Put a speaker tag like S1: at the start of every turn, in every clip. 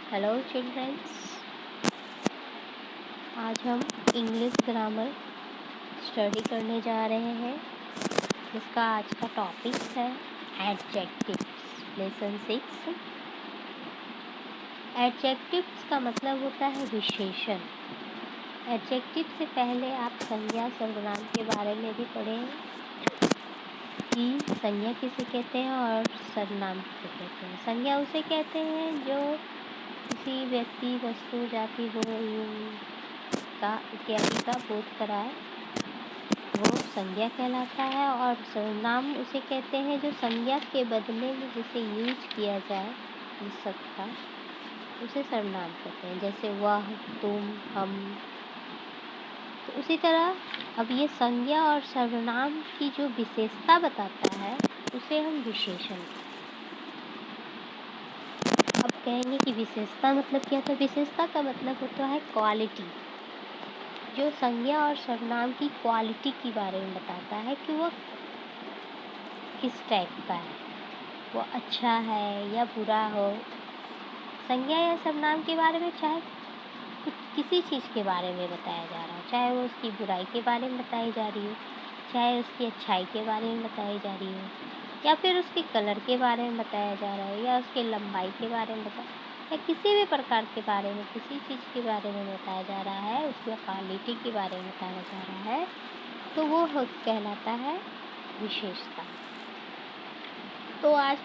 S1: Hello children's. आज हम English grammar study करने जा रहे हैं, जिसका आज का टॉपिक है एडजेक्टिव्स। लेसन 6। एडजेक्टिव्स का मतलब होता है विशेषण। एडजेक्टिव से पहले आप संज्ञा सर्वनाम के बारे में भी पढ़े हैं कि संज्ञा किसे कहते हैं और सर्वनाम किसे कहते हैं। संज्ञा उसे कहते हैं जो किसी व्यक्ति, वस्तु, जाति, गुण का इत्यादि का बोध कराए, वो संज्ञा कहलाता है। और सर्वनाम उसे कहते हैं जो संज्ञा के बदले में जिसे यूज किया जाए जिस शब्द का, उसे सर्वनाम कहते हैं। जैसे वह, तुम, हम। तो उसी तरह अब ये संज्ञा और सर्वनाम की जो विशेषता बताता है उसे हम विशेषण। अब कहेंगे कि विशेषता मतलब क्या? तो विशेषता का मतलब होता है क्वालिटी, जो संज्ञा और सर्वनाम की क्वालिटी के बारे में बताता है कि वो किस टाइप का है, वो अच्छा है या बुरा हो। संज्ञा या सर्वनाम के बारे में चाहे किसी चीज़ के बारे में बताया जा रहा हो, चाहे वो उसकी बुराई के बारे में बताई जा रही हो, चाहे उसकी अच्छाई के बारे में बताई जा रही हो, या फिर उसके कलर के बारे में बताया जा रहा है, या उसके लंबाई के बारे में या किसी भी प्रकार के बारे में, किसी चीज़ के बारे में बताया जा रहा है, उसकी क्वालिटी के बारे में बताया जा रहा है, तो वो कहलाता है विशेषता। तो आज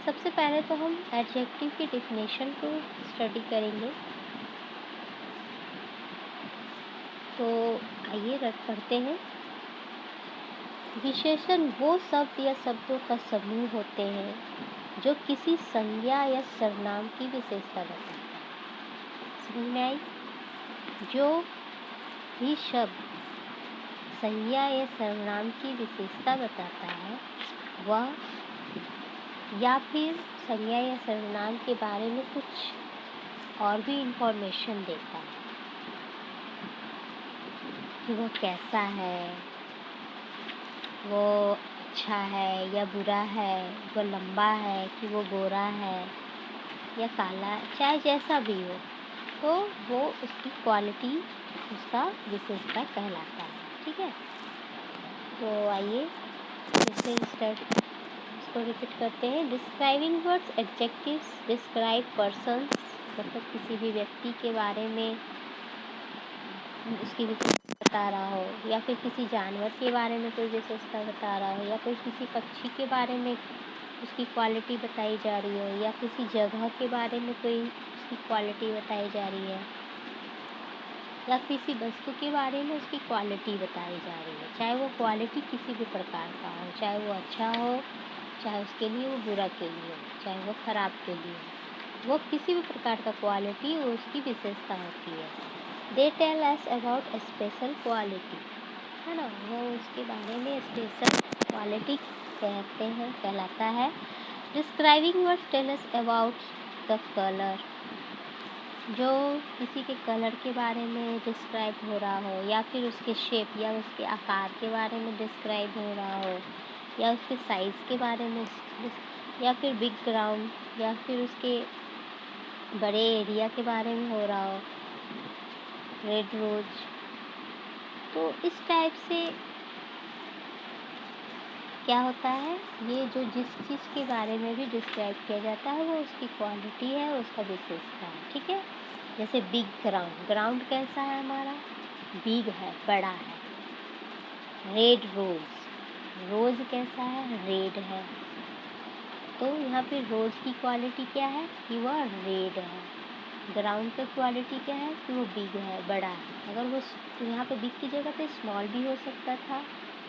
S1: सबसे पहले तो हम एडजेक्टिव की डेफिनेशन को स्टडी करेंगे। तो आइए पढ़ते हैं। विशेषण वो शब्द या शब्दों का समूह होते हैं जो किसी संज्ञा या सर्वनाम की विशेषता बताते हैं। समझ में आई? जो भी शब्द संज्ञा या सर्वनाम की विशेषता बताता है वह, या फिर संज्ञा या सर्वनाम के बारे में कुछ और भी इंफॉर्मेशन देता है कि वो कैसा है, वो अच्छा है या बुरा है, वो लंबा है कि वो गोरा है या काला, चाहे जैसा भी हो, तो वो उसकी क्वालिटी, उसका विशेषता कहलाता है। ठीक है, तो आइए फिर से इसको रिपीट करते हैं। Describing words adjectives describe persons, मतलब किसी भी व्यक्ति के बारे में उसकी विशेषता बता रहा हो, या फिर किसी जानवर के बारे में कोई विशेषता बता रहा हो, या फिर किसी पक्षी के बारे में उसकी क्वालिटी बताई जा रही हो, या किसी जगह के बारे में कोई उसकी क्वालिटी बताई जा रही है, या किसी वस्तु के बारे में उसकी क्वालिटी बताई जा रही है। चाहे वो क्वालिटी किसी भी प्रकार का हो, चाहे वो अच्छा हो, चाहे उसके लिए वो बुरा के लिए हो, चाहे वो ख़राब के लिए हो, वो किसी भी प्रकार का क्वालिटी वो उसकी विशेषता होती है। They tell us about special quality, है ना, वो उसके बारे में स्पेशल क्वालिटी कहलाता है। Describing word tell us about the colour, जो किसी के कलर के बारे में डिस्क्राइब हो रहा हो, या फिर उसके शेप या उसके आकार के बारे में डिस्क्राइब हो रहा हो, या उसके साइज़ के बारे में, या फिर बिग ग्राउंड, या फिर उसके बड़े एरिया के बारे में हो रहा हो, रेड रोज। तो इस टाइप से क्या होता है, ये जो जिस चीज़ के बारे में भी डिस्क्राइब किया जाता है वो उसकी क्वालिटी है, उसका विशेषता है। ठीक है, जैसे बिग ग्राउंड, ग्राउंड कैसा है हमारा? बिग है, बड़ा है। रेड रोज, रोज कैसा है? रेड है। तो यहाँ पे रोज की क्वालिटी क्या है कि वह रेड है। ग्राउंड की क्वालिटी क्या है कि वो बिग है, बड़ा है। अगर वो यहाँ पे बिग की जगह पे स्मॉल भी हो सकता था,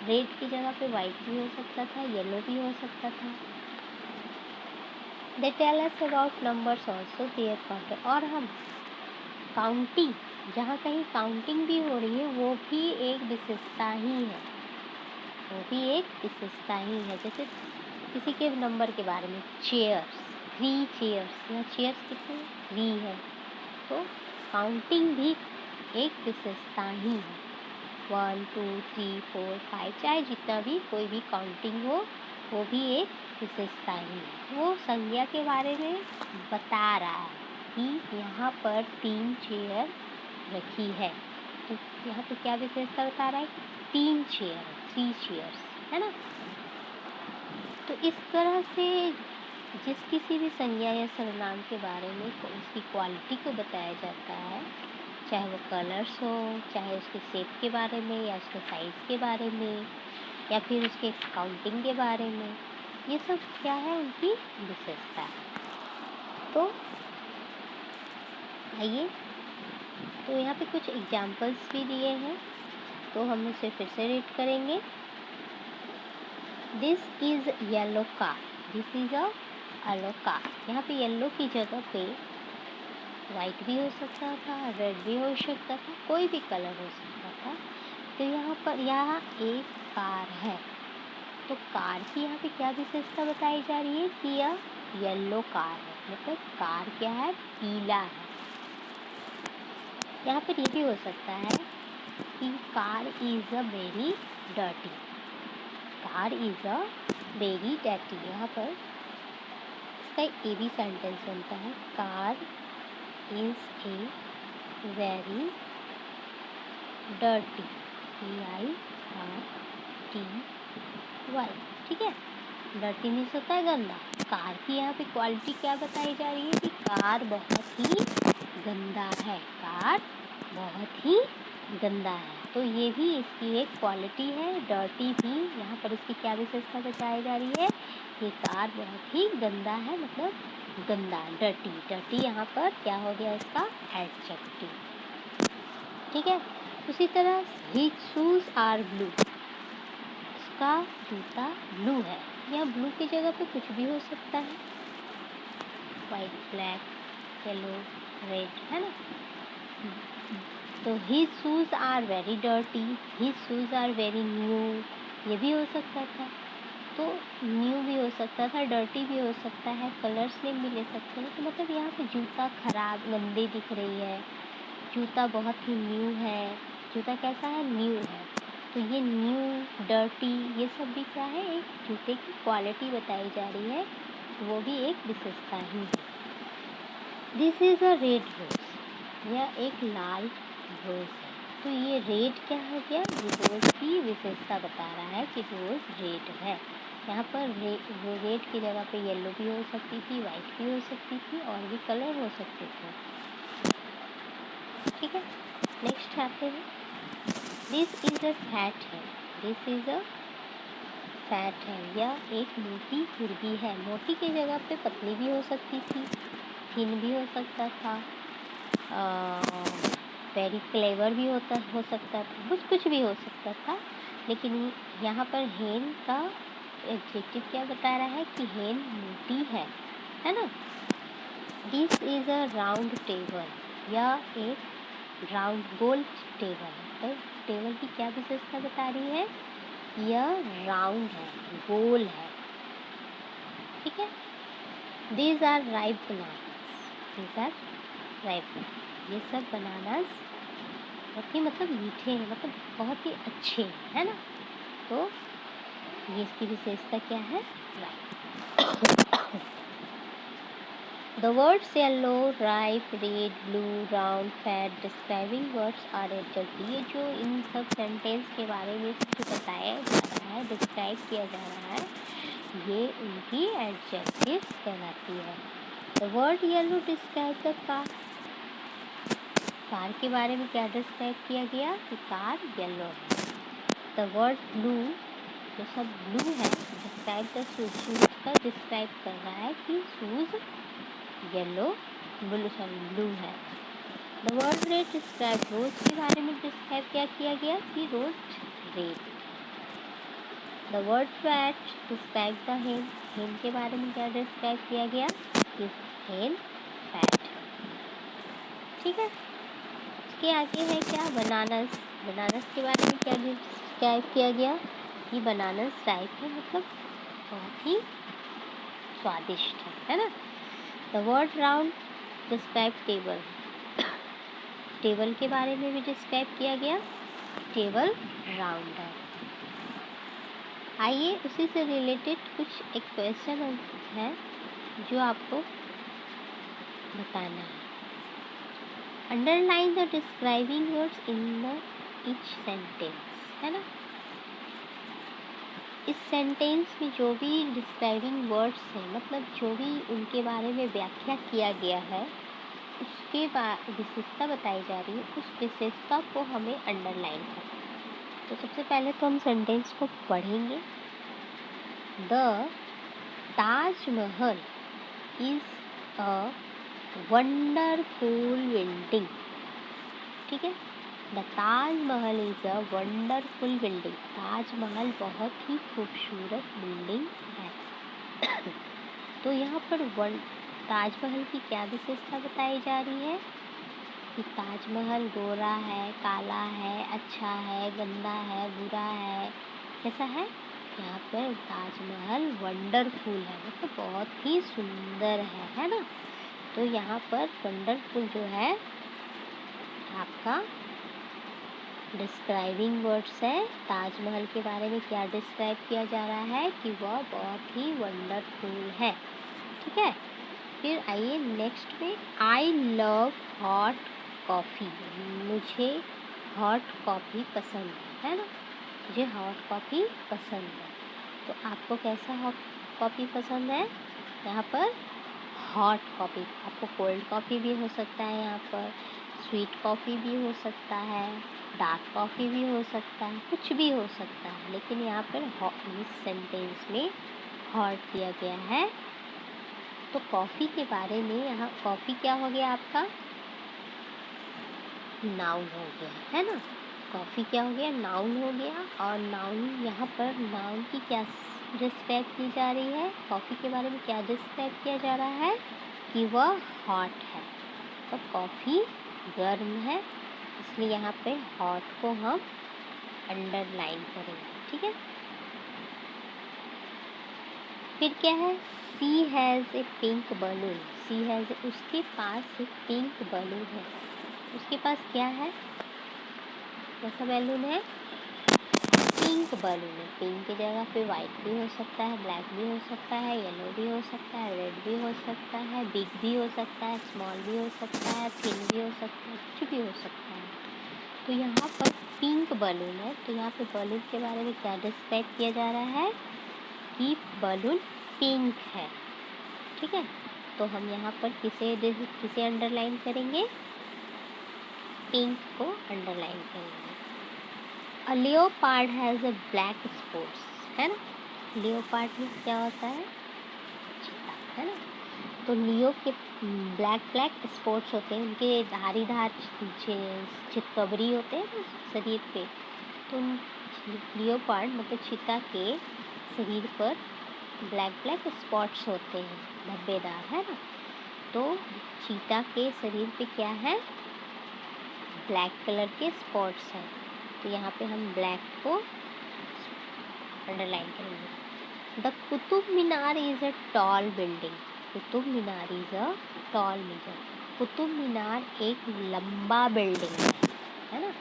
S1: रेड की जगह पे वाइट भी हो सकता था, येलो भी हो सकता था। They tell us about numbers also their counter, और हम काउंटिंग, जहाँ कहीं काउंटिंग भी हो रही है वो भी एक विशेषता ही है, वो भी एक विशेषता ही है। जैसे किसी के नंबर के बारे में, चेयर्स, 3 चेयर्स, यहाँ चेयर्स कितने? 3 है। तो काउंटिंग भी एक विशेषता ही है। 1 2 3 4 5, चाहे जितना भी कोई भी काउंटिंग हो वो भी एक विशेषता ही है। वो संज्ञा के बारे में बता रहा है, कि यहाँ पर 3 चेयर रखी है। तो यहाँ पे क्या विशेषता बता रहा है कि 3 चेयर्स, है ना। तो इस तरह से जिस किसी भी संज्ञा या सर्वनाम के बारे में उसकी क्वालिटी को बताया जाता है, चाहे वो कलर्स हो, चाहे उसके शेप के बारे में या उसके साइज़ के बारे में या फिर उसके काउंटिंग के बारे में, ये सब क्या है, उनकी विशेषता है। तो आइए, तो यहाँ पे कुछ एग्जाम्पल्स भी दिए हैं, तो हम उसे फिर से रीड करेंगे। This is yellow car, this is a yellow car. यहाँ पे येलो की जगह पे वाइट भी हो सकता था, रेड भी हो सकता था, कोई भी कलर हो सकता था। तो यहाँ एक कार है, तो कार की यहाँ पे क्या विशेषता बताई जा रही है कि यह येलो कार है, मतलब कार क्या है, पीला है। यहाँ पर ये भी हो सकता है कि car is a very dirty, car is a very dirty. यहाँ पर इसका ए बी सेंटेंस बनता है, car is a very dirty, DIRTY, ठीक है। डर्टी मीन्स होता है गंदा। कार की यहाँ पे क्वालिटी क्या बताई जा रही है कि कार बहुत ही गंदा है, कार बहुत ही गंदा है। तो ये भी इसकी एक क्वालिटी है। डर्टी भी यहाँ पर इसकी क्या विशेषता बताई जा रही है कि कार बहुत ही गंदा है, मतलब गंदा, डर्टी यहाँ पर क्या हो गया, इसका एडजेक्टिव, ठीक है। उसी तरह हिज शूज आर ब्लू, उसका जूता ब्लू है। यहाँ ब्लू की जगह पे कुछ भी हो सकता है, वाइट, ब्लैक, येलो, रेड, है ना। तो his shoes are very dirty, his shoes are very new, ये भी हो सकता था। तो न्यू भी हो सकता था, डर्टी भी हो सकता है, कलर्स नेम भी ले सकते हैं। तो मतलब यहाँ पे जूता खराब, गंदी दिख रही है, जूता बहुत ही न्यू है, जूता कैसा है, न्यू है। तो ये न्यू, डर्टी, ये सब भी क्या है, एक जूते की क्वालिटी बताई जा रही है, वो भी एक विशेषता ही है। This is a red rose, यह एक लाल रोज है। तो ये रेड क्या हो गया, रोज की विशेषता बता रहा है कि रोज रेड है। यहाँ पर रेड की जगह पे येलो भी हो सकती थी, वाइट भी हो सकती थी, और भी कलर हो सकते थे, ठीक है। नेक्स्ट आते हैं, दिस इज़ अ फैट है, दिस इज़ अ फैट है, यह एक मोटी मुर्गी है। मोटी की जगह पे पतली भी हो सकती थी, थिन भी हो सकता था, वेरी क्लेवर भी हो सकता था, कुछ भी हो सकता था। लेकिन यहाँ पर हेन का एडजेक्टिव क्या बता रहा है कि हेन मोटी है ना। This is a round table, यह एक राउंड गोल टेबल है। तो टेबल की क्या विशेषता बता रही है, यह राउंड है, गोल है, ठीक है। These are ripe bananas, these are ripe, ये सब बनानास बहुत ही मतलब मीठे हैं, मतलब बहुत ही अच्छे हैं, है ना। तो ये इसकी विशेषता क्या है, ripe. The words yellow, ripe, red, blue, round, fat describing words are adjective. ये जो इन सब सेंटेंस के बारे में जो बताया जा रहा है, डिस्क्राइब किया जा रहा है, ये उनकी एडजेक्टिव्स कहलाती है। The word yellow describe the car, car के बारे में क्या डिस्क्राइब किया गया कि कार येलो है। द वर्ड ब्लू, जो सब ब्लू है, डिस्क्राइब द शूज, शूज का डिस्क्राइब कर रहा है कि शूज येलो, ब्लू है। The word red describe, rose के बारे में डिस्क्राइब क्या किया गया कि rose red. The word fat describe the hen, hen के बारे में क्या डिस्क्राइब किया गया कि हेन फैट, ठीक है। इसके आगे है क्या, बनानास, बनानास के बारे में क्या डिस्क्राइब किया गया कि बनानास राइप है, मतलब बहुत ही स्वादिष्ट है ना। The word round describe table, table के बारे में भी डिस्क्राइब किया गया, टेबल राउंड है। आइए उसी से रिलेटेड कुछ एक क्वेश्चन है जो आपको बताना है। Underline the describing words in the each sentence, है ना। इस सेंटेंस में जो भी डिस्क्राइबिंग वर्ड्स हैं, मतलब जो भी उनके बारे में व्याख्या किया गया है, उसके बाद विशेषता बताई जा रही है, उस विशेषता को हमें अंडरलाइन करना है। तो सबसे पहले तो हम सेंटेंस को पढ़ेंगे। The Taj Mahal is a wonderful building. ठीक है, the Taj Mahal is a wonderful building. Taj Mahal बहुत ही खूबसूरत बिल्डिंग है। तो यहाँ पर ताजमहल की क्या विशेषता बताई जा रही है कि ताजमहल गोरा है, काला है, अच्छा है, गंदा है, बुरा है, कैसा है। यहाँ पर ताजमहल वंडरफुल है, मतलब बहुत ही सुंदर है ना। तो यहाँ पर वंडरफुल जो है आपका डिस्क्राइबिंग वर्ड्स है। ताजमहल के बारे में क्या डिस्क्राइब किया जा रहा है कि वह बहुत ही वंडरफुल है। ठीक है, फिर आइए नेक्स्ट में, आई लव हॉट कॉफ़ी। मुझे हॉट कॉफ़ी पसंद है ना, मुझे हॉट कॉफ़ी पसंद है। तो आपको कैसा हॉट कॉफ़ी पसंद है? यहाँ पर हॉट कॉफ़ी। आपको कोल्ड कॉफ़ी भी हो सकता है, यहाँ पर स्वीट कॉफ़ी भी हो सकता है, डार्क कॉफ़ी भी हो सकता है, कुछ भी हो सकता है, लेकिन यहाँ पर इस सेंटेंस में हॉट दिया गया है। तो कॉफ़ी के बारे में यहाँ कॉफ़ी क्या हो गया आपका? नाउन हो गया, है ना। कॉफ़ी क्या हो गया? नाउन हो गया। और नाउन यहाँ पर नाउन की क्या डिस्क्राइब की जा रही है? कॉफ़ी के बारे में क्या डिस्क्राइब किया जा रहा है कि वह हॉट है। तो कॉफ़ी गर्म है, इसलिए यहाँ पे हॉट को हम अंडरलाइन करेंगे। ठीक है, फिर क्या है? She has a pink balloon. She has, उसके पास एक पिंक बलून है। उसके पास क्या है? कैसा बैलून है? पिंक बलून है। पिंक की जगह पे वाइट भी हो सकता है, ब्लैक भी हो सकता है, येलो भी हो सकता है, रेड भी हो सकता है, बिग भी हो सकता है, स्मॉल भी हो सकता है, थिन भी हो सकता है, कुछ भी हो सकता है। तो यहाँ पर पिंक बलून है। तो यहाँ पे बलून के बारे में क्या डिस्क्राइब किया जा रहा है कि बलून पिंक है। ठीक है, तो हम यहाँ पर किसे अंडरलाइन करेंगे? पिंक को अंडरलाइन करेंगे। A leopard has a black spots, है ना। लियोपार्ड में क्या होता है? चीता, है ना। तो लियो के ब्लैक स्पॉट्स होते हैं, उनके धारीदार चितकबरी होते हैं ना शरीर पे। तो लियोपार्ड मतलब चीता के शरीर पर ब्लैक स्पॉट्स होते हैं, धब्बेदार, है ना। तो चीता के शरीर पे क्या है? ब्लैक कलर के स्पॉट्स हैं। तो यहाँ पे हम ब्लैक को अंडरलाइन करेंगे। The Qutub Minar is a tall building. Qutub Minar is a tall building. Qutub Minar एक लंबा बिल्डिंग है ना।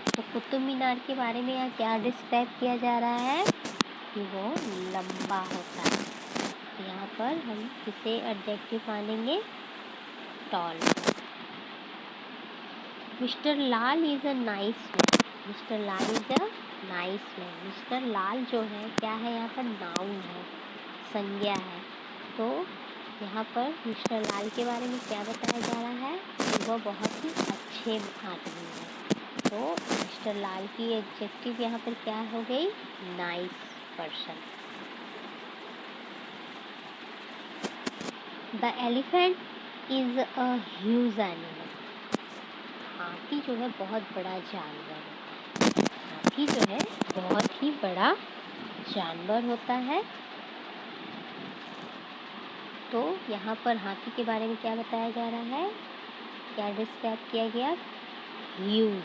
S1: तो कुतुब मीनार के बारे में यहाँ क्या डिस्क्राइब किया जा रहा है कि वो लंबा होता है। तो यहाँ पर हम किसे एडजेक्टिव मानेंगे? Tall. Mister Lal is a nice man. Mister Lal is a nice man. Mister Lal जो है क्या है? यहाँ पर नाउन है, संज्ञा है। तो यहाँ पर मिस्टर लाल के बारे में क्या बताया जा रहा है कि वह बहुत ही अच्छे आदमी है। तो मिस्टर लाल की एडजेक्टिव यहाँ पर क्या हो गई? Nice person. The elephant is a huge animal. हाथी जो है बहुत बड़ा जानवर है। हाथी जो है बहुत ही बड़ा जानवर होता है। तो यहाँ पर हाथी के बारे में क्या बताया जा रहा है? क्या डिस्क्राइब किया गया? ह्यूज।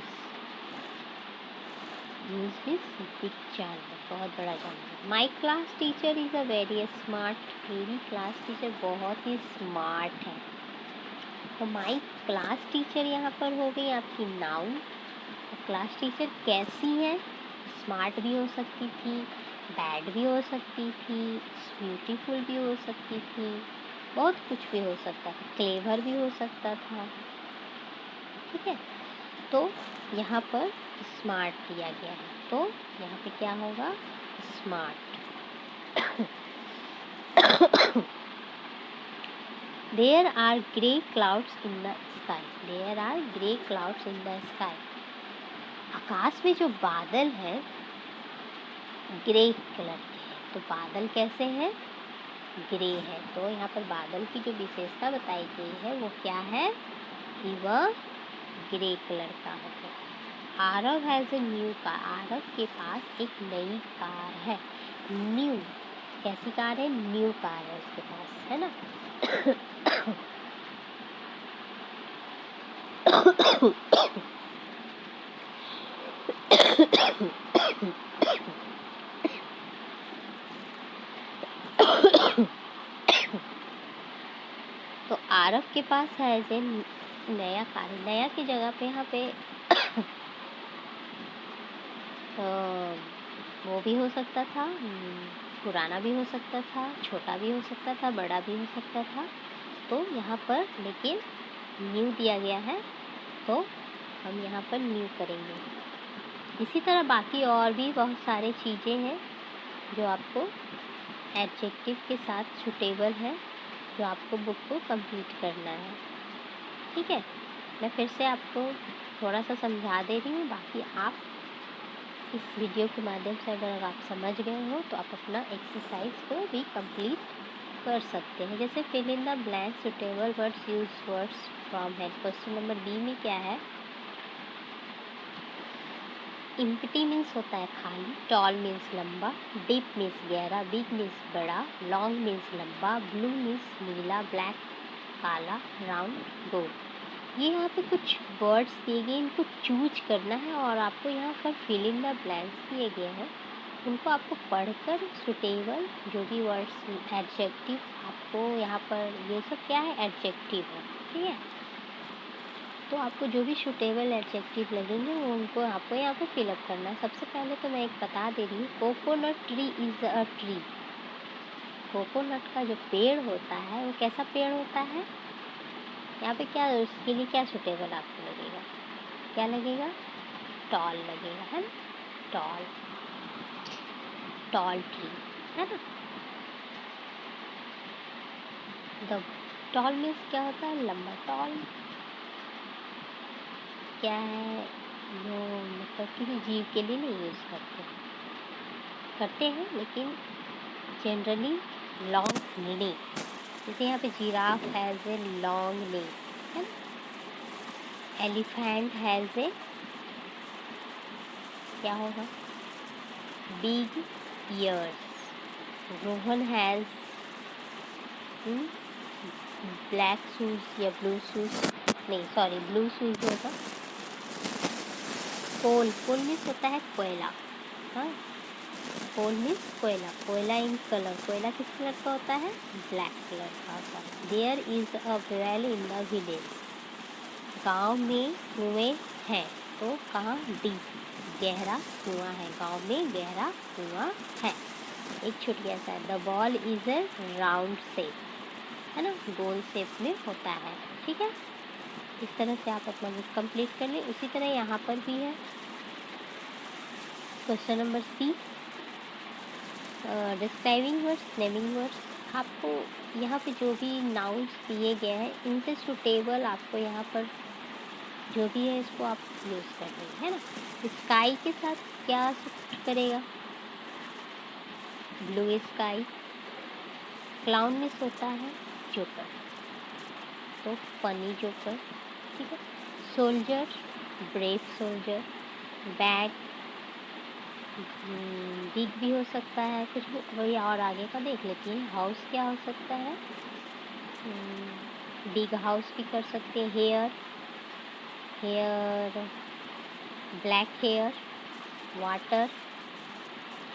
S1: ह्यूज मीन्स बिग जानवर, बहुत बड़ा जानवर। My class teacher is a very smart. मेरी क्लास टीचर बहुत ही स्मार्ट है। तो माई क्लास टीचर यहाँ पर हो गई आपकी नाउन। तो क्लास टीचर कैसी है? स्मार्ट भी हो सकती थी, बैड भी हो सकती थी, ब्यूटीफुल भी हो सकती थी, बहुत कुछ भी हो सकता था, क्लेवर भी हो सकता था। ठीक है। तो यहाँ पर स्मार्ट दिया गया है, तो यहाँ पे क्या होगा, smart. There are grey clouds in the sky. There are grey clouds in the sky. आकाश में जो बादल है ग्रे कलर के हैं। तो बादल कैसे हैं, ग्रे है। तो यहाँ पर बादल की जो विशेषता बताई गई है वो क्या है कि वह ग्रे कलर का है। Aarav has a new car. Aarav के पास एक नई कार है। न्यू कैसी कार है, न्यू कार है उसके पास, है ना। तो आरव के पास है जे नया कार। नया की जगह पे यहाँ पे वो भी हो सकता था, पुराना भी हो सकता था, छोटा भी हो सकता था, बड़ा भी हो सकता था। तो यहाँ पर लेकिन न्यू दिया गया है, तो हम यहाँ पर न्यू करेंगे। इसी तरह बाकी और भी बहुत सारे चीज़ें हैं जो आपको एडजेक्टिव के साथ सुटेबल है, जो आपको बुक को कंप्लीट करना है। ठीक है, मैं फिर से आपको थोड़ा सा समझा दे रही हूँ। बाकी आप इस वीडियो के माध्यम से अगर आप समझ गए हो तो आप अपना एक्सरसाइज को भी कंप्लीट कर सकते हैं। जैसे fill in the blank suitable words, use words from head. Question number B में क्या है, इम्पटी मीन्स होता है खाली, टॉल मीन्स लंबा, डीप मीन्स गहरा, बिग मीन्स बड़ा, लॉन्ग मीन्स लंबा, ब्लू मीन्स नीला, ब्लैक काला, राउंड गोल। ये यहाँ पे कुछ वर्ड्स दिए गए, इनको चूज करना है और आपको यहाँ पर फिल इन द ब्लैंक्स दिए गए हैं, उनको आपको पढ़कर सुटेबल जो भी वर्ड्स एडजेक्टिव आपको यहाँ पर, ये सब क्या है, एडजेक्टिव है। ठीक है, तो आपको जो भी सुटेबल एडजेक्टिव लगेंगे वो उनको आपको यहाँ पे फिलअप करना है। सबसे पहले तो मैं एक बता दे रही हूँ, coconut tree is a tree. Coconut का जो पेड़ होता है वो कैसा पेड़ होता है, यहाँ पे क्या उसके लिए क्या सुटेबल आपको लगेगा, क्या लगेगा, टॉल लगेगा, है ना, टॉल, टॉल ट्री, है ना। द टॉल मीन्स क्या होता है, लंबा। टॉल क्या है, जो मतलब किसी जीव के लिए नहीं यूज़ करते हैं, लेकिन जनरली लॉन्ग नेक। जैसे यहाँ पे giraffe has a long neck, है ना। एलिफेंट हैज़ ए क्या होगा, big years. Rohan has black shoes या ब्लू शूज़, नहीं सॉरी ब्लू शूज़ होगा। कोल, कोल मीन्स होता है कोयला, हाँ, कोल मीन्स कोयला। कोयला इन कलर, कोयला किस कलर का होता है, ब्लैक कलर का होता है। There is a well in the village. गाँव में कुएँ हैं, तो कहाँ, डीप, गहरा कुआँ है, गाँव में गहरा कुआँ है। एक छूट गया सा, the ball is A round shape, है ना, गोल शेप में होता है। ठीक है, इस तरह से आप अपना बुक कंप्लीट कर लें। उसी तरह यहाँ पर भी है question number C, describing words, naming words. आपको यहाँ पे जो भी नाउन्स दिए गए हैं इनसे सुटेबल आपको यहाँ पर जो भी है इसको आप यूज़ कर रहे हैं ना। स्काई के साथ क्या सूट करेगा, ब्लू स्काई। क्लाउन मिस होता है जोकर, तो फनी जोकर। ठीक है, soldier, brave soldier. Bag, big भी हो सकता है, कुछ भी वही और आगे का देख लेती हैं। हाउस क्या हो सकता है, बिग हाउस भी कर सकते हैं। Hair, hair, black hair. Water,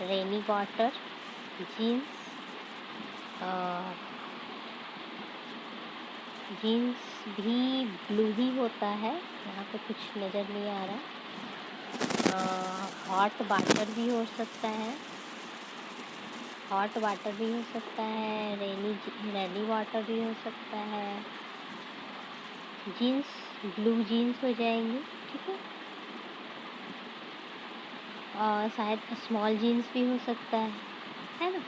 S1: rainy water. Jeans, jeans भी ब्लू ही होता है, यहाँ पे कुछ नज़र नहीं आ रहा। हॉट वाटर भी हो सकता है, हॉट वाटर भी हो सकता है, रेनी वाटर भी हो सकता है। जीन्स ब्लू जीन्स हो जाएंगे, ठीक है। और शायद स्मॉल जीन्स भी हो सकता है ना।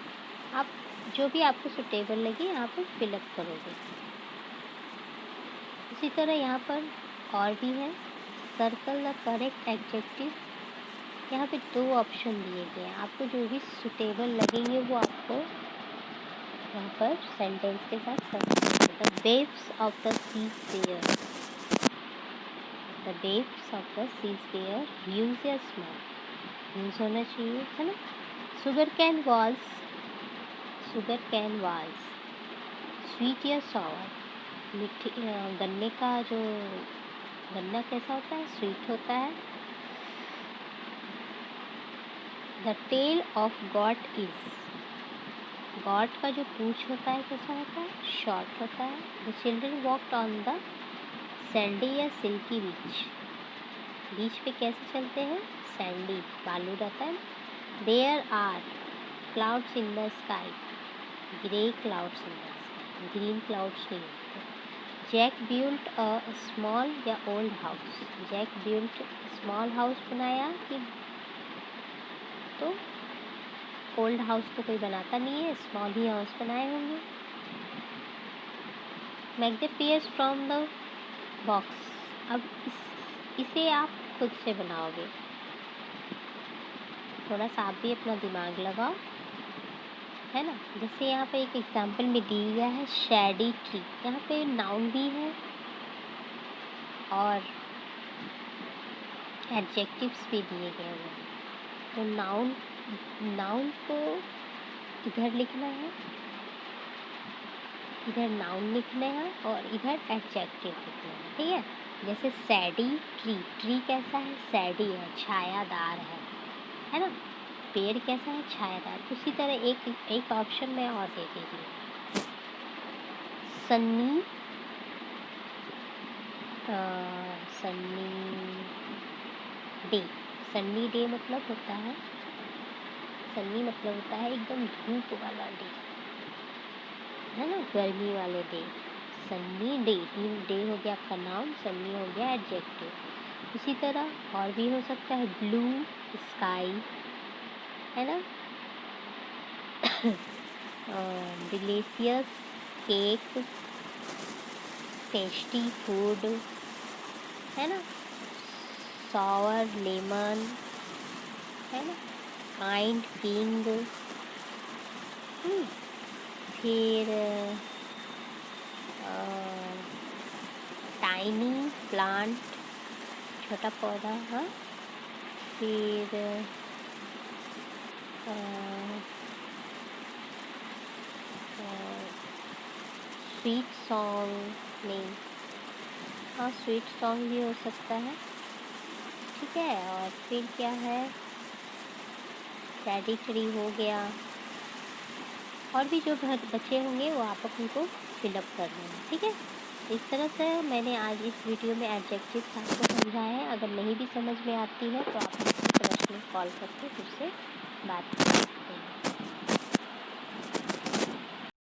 S1: आप जो भी आपको सुटेबल लगे यहाँ पर फिलअप करोगे। इसी तरह यहाँ पर और भी है, सर्कल द करेक्ट एडजेक्टिव। यहाँ पे 2 ऑप्शन दिए गए हैं, आपको जो भी सुटेबल लगेंगे वो आपको यहाँ पर सेंटेंस के साथ circle. The waves of the sea spare, the waves of the sea spare views या स्मॉल यूज होना चाहिए, है ना। Sugar cane walls, sugar cane walls sweet या सॉवर, मीठी। गन्ने का जो गन्ना कैसा होता है, स्वीट होता है। The tail of goat is, goat का जो पूंछ होता है कैसा होता है, शॉर्ट होता है। The children walked on the sandy या सिल्की बीच, बीच पे कैसे चलते हैं, सैंडी, बालू रहता है। There are clouds in the sky, grey clouds in the sky, green clouds नहीं होते। जैक बिल्ट अ स्मॉल या old house, Jack built small house बनाया कि, तो ओल्ड हाउस तो कोई बनाता नहीं है, स्मॉल ही हाउस बनाए होंगे। Make the pairs from the box, अब इसे आप खुद से बनाओगे, थोड़ा सा आप भी अपना दिमाग लगाओ, है ना। जैसे यहाँ पे एक एग्जांपल में दी गया है शैडी ट्री, यहाँ पे नाउन भी है और एडजेक्टिव्स भी दिए गए हैं। तो नाउन को इधर लिखना है, इधर नाउन लिखना है और इधर एडजेक्टिव लिखना है, ठीक है। जैसे सैडी ट्री, ट्री कैसा है, सैडी है, छायादार है ना। पेड़ कैसा है, छायादार। उसी तरह एक ऑप्शन में और दे दीजिए, सन्नी, सन्नी डे, सन्नी डे मतलब होता है, सन्नी मतलब होता है एकदम धूप वाला डे, है ना, गर्मी वाले डे। सन्नी डे, डे हो गया आपका नाउन, सन्नी हो गया एडजेक्टिव। इसी तरह और भी हो सकता है, ब्लू स्काई, है ना। डिलीशियस केक, टेस्टी फूड, है ना। सॉवर लेमन, है ना। काइंड किंग, फिर टाइनी प्लांट, छोटा पौधा, हाँ। फिर स्वीट सॉन्ग नहीं, हाँ स्वीट सॉन्ग भी हो सकता है, ठीक है। और फिर क्या है, सैडी ट्री हो गया, और भी जो घर बचे होंगे वो आप उनको फिलअप कर लेना, ठीक है। इस तरह से मैंने आज इस वीडियो में एडजेक्टिव्स आपको समझाए हैं। अगर नहीं भी समझ में आती है तो आप मुझसे प्रश्न कॉल करके मुझसे बात कर सकते हैं।